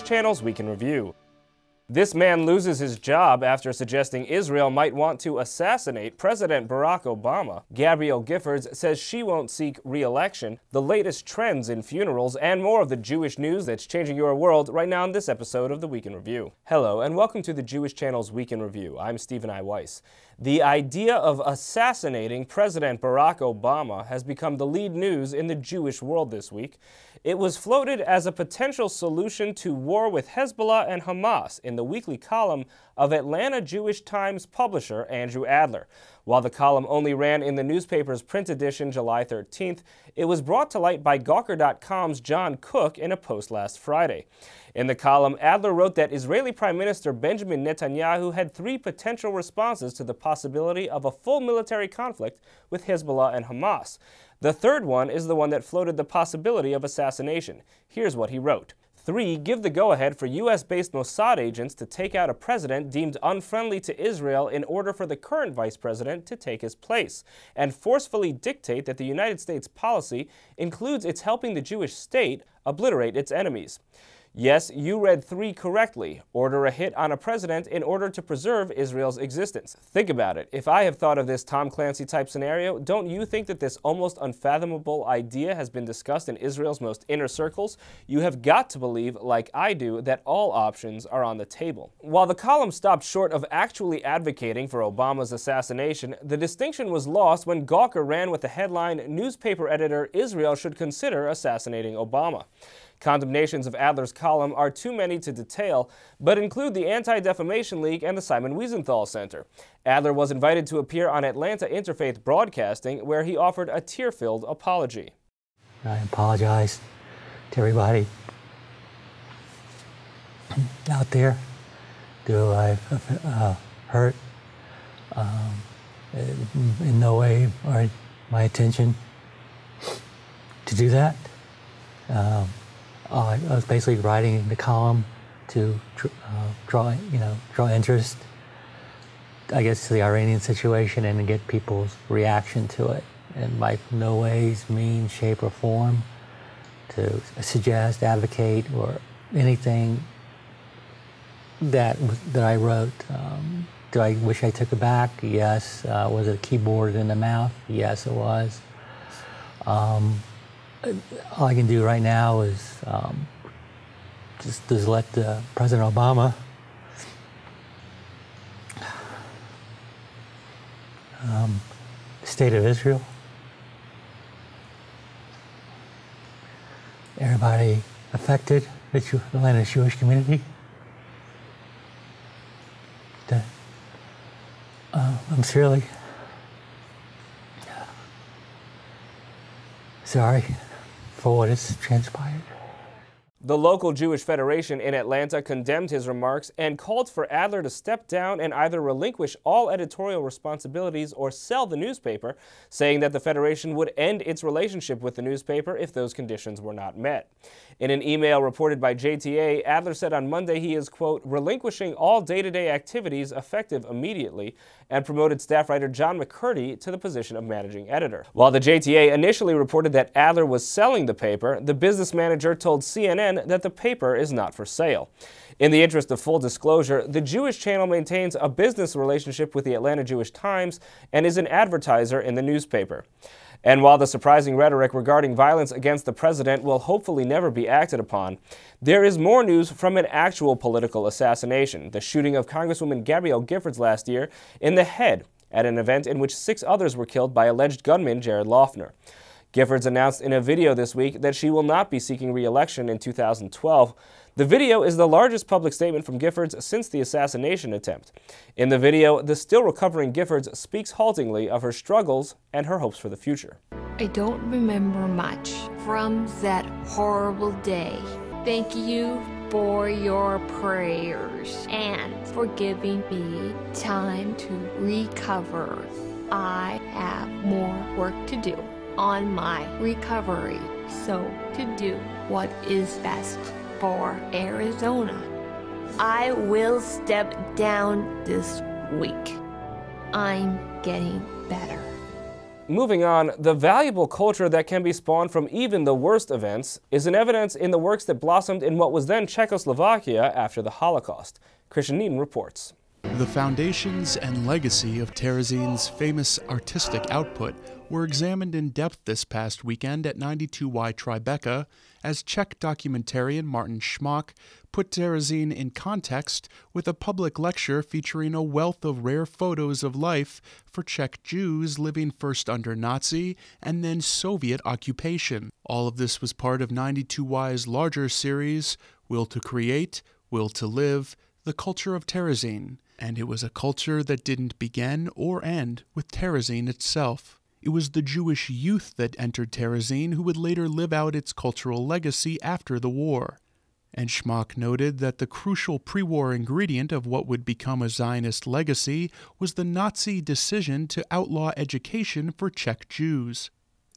Channel's Week in Review. This man loses his job after suggesting Israel might want to assassinate President Barack Obama. Gabrielle Giffords says she won't seek re-election. The latest trends in funerals and more of the Jewish news that's changing your world right now in this episode of the Week in Review. Hello and welcome to the Jewish Channel's Week in Review. I'm Stephen I. Weiss. The idea of assassinating President Barack Obama has become the lead news in the Jewish world this week. It was floated as a potential solution to war with Hezbollah and Hamas in the weekly column of Atlanta Jewish Times publisher Andrew Adler. While the column only ran in the newspaper's print edition July 13th, it was brought to light by Gawker.com's John Cook in a post last Friday. In the column, Adler wrote that Israeli Prime Minister Benjamin Netanyahu had three potential responses to the possibility of a full military conflict with Hezbollah and Hamas. The third one is the one that floated the possibility of assassination. Here's what he wrote. 3. Give the go-ahead for U.S.-based Mossad agents to take out a president deemed unfriendly to Israel in order for the current vice president to take his place, and forcefully dictate that the United States policy includes its helping the Jewish state obliterate its enemies. Yes, you read 3 correctly. Order a hit on a president in order to preserve Israel's existence. Think about it. If I have thought of this Tom Clancy type scenario, don't you think that this almost unfathomable idea has been discussed in Israel's most inner circles? You have got to believe, like I do, that all options are on the table. While the column stopped short of actually advocating for Obama's assassination, the distinction was lost when Gawker ran with the headline, "Newspaper editor Israel should consider assassinating Obama." Condemnations of Adler's column are too many to detail, but include the Anti-Defamation League and the Simon Wiesenthal Center. Adler was invited to appear on Atlanta Interfaith Broadcasting, where he offered a tear-filled apology. I apologize to everybody out there who I've hurt. In no way are my intention to do that. I was basically writing the column to draw interest, I guess, to the Iranian situation and to get people's reaction to it. And by no ways, means, shape, or form to suggest, advocate, or anything that I wrote. Do I wish I took it back? Yes. Was it a keyboard in the mouth? Yes, it was. All I can do right now is just let President Obama state of Israel, everybody affected, the Atlanta Jewish community. I'm sincerely sorry for what has transpired. The local Jewish Federation in Atlanta condemned his remarks and called for Adler to step down and either relinquish all editorial responsibilities or sell the newspaper, saying that the Federation would end its relationship with the newspaper if those conditions were not met. In an email reported by JTA, Adler said on Monday he is, quote, relinquishing all day-to-day activities effective immediately, and promoted staff writer John McCurdy to the position of managing editor. While the JTA initially reported that Adler was selling the paper, the business manager told CNN that the paper is not for sale. In the interest of full disclosure, the Jewish Channel maintains a business relationship with the Atlanta Jewish Times and is an advertiser in the newspaper. And while the surprising rhetoric regarding violence against the president will hopefully never be acted upon, there is more news from an actual political assassination, the shooting of Congresswoman Gabrielle Giffords last year in the head at an event in which 6 others were killed by alleged gunman Jared Loughner. Giffords announced in a video this week that she will not be seeking re-election in 2012. The video is the largest public statement from Giffords since the assassination attempt. In the video, the still recovering Giffords speaks haltingly of her struggles and her hopes for the future. I don't remember much from that horrible day. Thank you for your prayers and for giving me time to recover. I have more work to do on my recovery, so to do what is best for Arizona. I will step down this week. I'm getting better. Moving on, the valuable culture that can be spawned from even the worst events is in evidence in the works that blossomed in what was then Czechoslovakia after the Holocaust. Christian Needon reports. The foundations and legacy of Terezin's famous artistic output were examined in depth this past weekend at 92Y Tribeca as Czech documentarian Martin Schmock put Terezin in context with a public lecture featuring a wealth of rare photos of life for Czech Jews living first under Nazi and then Soviet occupation. All of this was part of 92Y's larger series, Will to Create, Will to Live, The Culture of Terezin. And it was a culture that didn't begin or end with Terezin itself. It was the Jewish youth that entered Terezin who would later live out its cultural legacy after the war. And Schmock noted that the crucial pre-war ingredient of what would become a Zionist legacy was the Nazi decision to outlaw education for Czech Jews.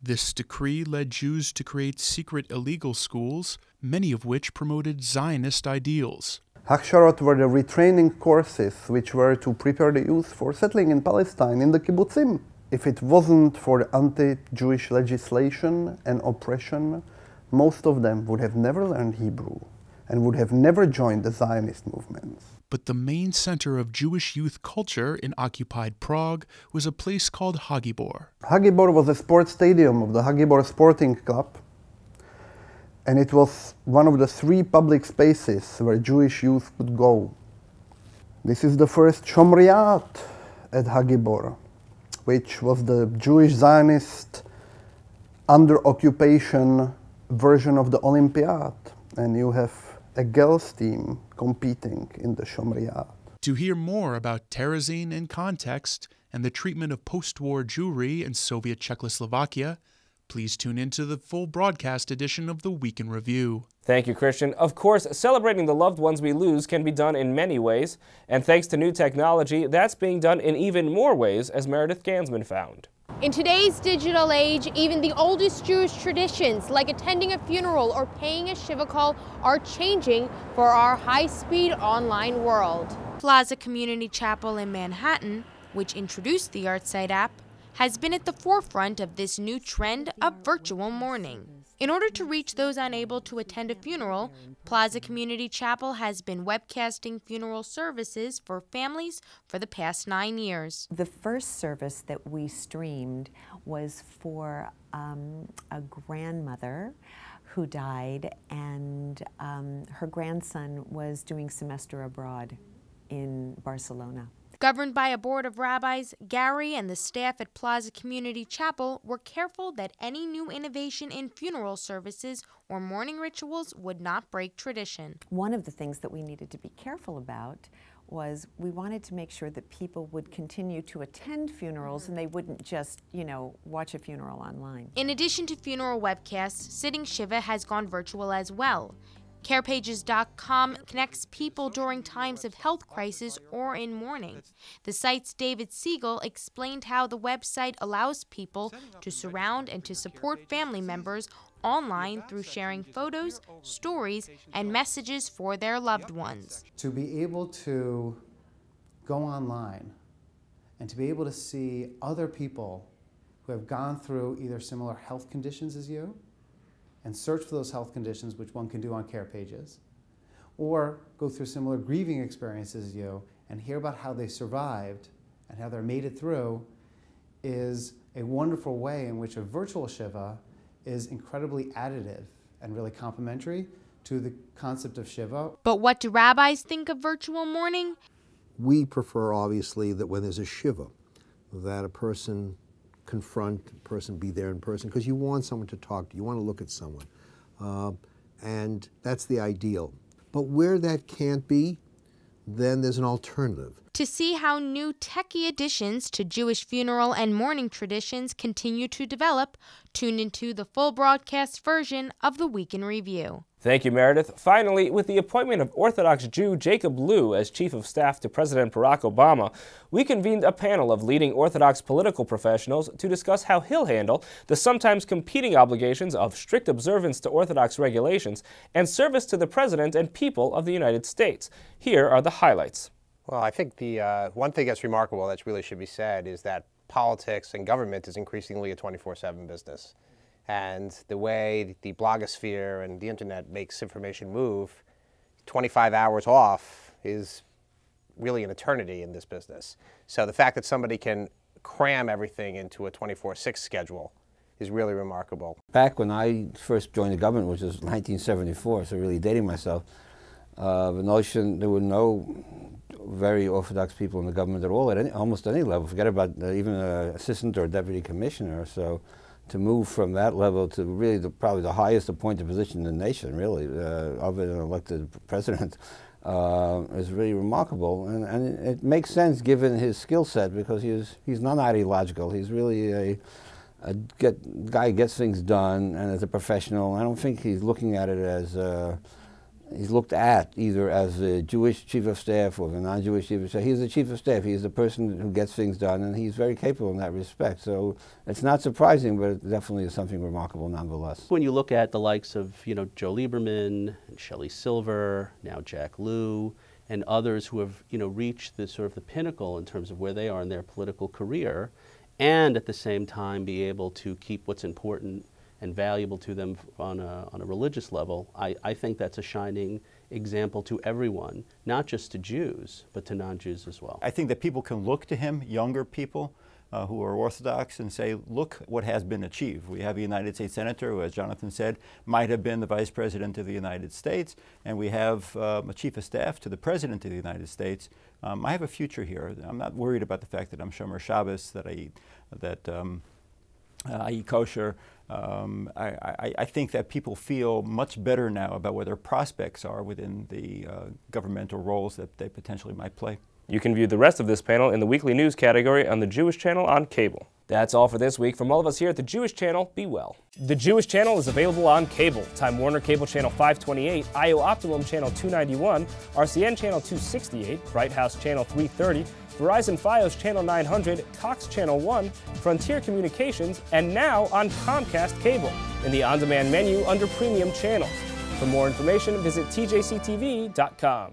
This decree led Jews to create secret illegal schools, many of which promoted Zionist ideals. Hachsharot were the retraining courses which were to prepare the youth for settling in Palestine, in the kibbutzim. If it wasn't for the anti-Jewish legislation and oppression, most of them would have never learned Hebrew and would have never joined the Zionist movements. But the main center of Jewish youth culture in occupied Prague was a place called Hagibor. Hagibor was a sports stadium of the Hagibor Sporting Club, and it was one of the 3 public spaces where Jewish youth could go. This is the first Shomriat at Hagibor, which was the Jewish Zionist under occupation version of the Olympiad. And you have a girls' team competing in the Shomriat. To hear more about Terezin in context and the treatment of post-war Jewry in Soviet Czechoslovakia, please tune into the full broadcast edition of the Week in Review. Thank you, Christian. Of course, celebrating the loved ones we lose can be done in many ways, and thanks to new technology, that's being done in even more ways, as Meredith Gansman found. In today's digital age, even the oldest Jewish traditions, like attending a funeral or paying a shiva call, are changing for our high-speed online world. Plaza Community Chapel in Manhattan, which introduced the ArtSite app, has been at the forefront of this new trend of virtual mourning. In order to reach those unable to attend a funeral, Plaza Community Chapel has been webcasting funeral services for families for the past 9 years. The first service that we streamed was for a grandmother who died, and her grandson was doing semester abroad in Barcelona. Governed by a board of rabbis, Gary and the staff at Plaza Community Chapel were careful that any new innovation in funeral services or mourning rituals would not break tradition. One of the things that we needed to be careful about was we wanted to make sure that people would continue to attend funerals and they wouldn't just, watch a funeral online. In addition to funeral webcasts, Sitting Shiva has gone virtual as well. CarePages.com connects people during times of health crisis or in mourning. The site's David Siegel explained how the website allows people to surround and to support family members online through sharing photos, stories, and messages for their loved ones. To be able to go online and to be able to see other people who have gone through either similar health conditions as you, and search for those health conditions, which one can do on Care Pages, or go through similar grieving experiences as you and hear about how they survived and how they made it through, is a wonderful way in which a virtual Shiva is incredibly additive and really complementary to the concept of Shiva. But what do rabbis think of virtual mourning? We prefer, obviously, that when there's a Shiva, that a person confront, a person be there in person, because you want someone to talk to, you want to look at someone. And that's the ideal. But where that can't be, then there's an alternative. To see how new techie additions to Jewish funeral and mourning traditions continue to develop, tune into the full broadcast version of the Week in Review. Thank you, Meredith. Finally, with the appointment of Orthodox Jew Jacob Lew as Chief of Staff to President Barack Obama, we convened a panel of leading Orthodox political professionals to discuss how he'll handle the sometimes competing obligations of strict observance to Orthodox regulations and service to the President and people of the United States. Here are the highlights. Well, I think the one thing that's remarkable that really should be said is that politics and government is increasingly a 24/7 business. And the way the blogosphere and the internet makes information move, 25 hours off is really an eternity in this business. So the fact that somebody can cram everything into a 24/6 schedule is really remarkable. Back when I first joined the government, which was 1974, so really dating myself, the notion there were no very orthodox people in the government at all, at almost any level. Forget about even an assistant or deputy commissioner. So to move from that level to really probably the highest appointed position in the nation, really, other than an elected president, is really remarkable. And it makes sense given his skill set, because he's non-ideological. He's really a guy who gets things done, and as a professional. I don't think he's looking at it as he's looked at either as a Jewish chief of staff or the non-Jewish chief of staff. He's the chief of staff. He's the person who gets things done, and he's very capable in that respect. So it's not surprising, but it definitely is something remarkable nonetheless. When you look at the likes of, Joe Lieberman and Shelley Silver, now Jack Lew, and others who have, reached the sort of the pinnacle in terms of where they are in their political career, and at the same time be able to keep what's important and valuable to them on a religious level, I think that's a shining example to everyone, not just to Jews, but to non-Jews as well. I think that people can look to him, younger people who are Orthodox, and say, look what has been achieved. We have a United States Senator who, as Jonathan said, might have been the Vice President of the United States, and we have a Chief of Staff to the President of the United States. I have a future here. I'm not worried about the fact that I'm Shomer Shabbos, that I eat kosher. I think that people feel much better now about where their prospects are within the governmental roles that they potentially might play. You can view the rest of this panel in the weekly news category on the Jewish Channel on cable. That's all for this week. From all of us here at the Jewish Channel, be well. The Jewish Channel is available on cable. Time Warner Cable Channel 528, IO Optimum Channel 291, RCN Channel 268, Bright House Channel 330, Verizon Fios Channel 900, Cox Channel 1, Frontier Communications, and now on Comcast Cable in the on-demand menu under Premium Channels. For more information, visit tjctv.com.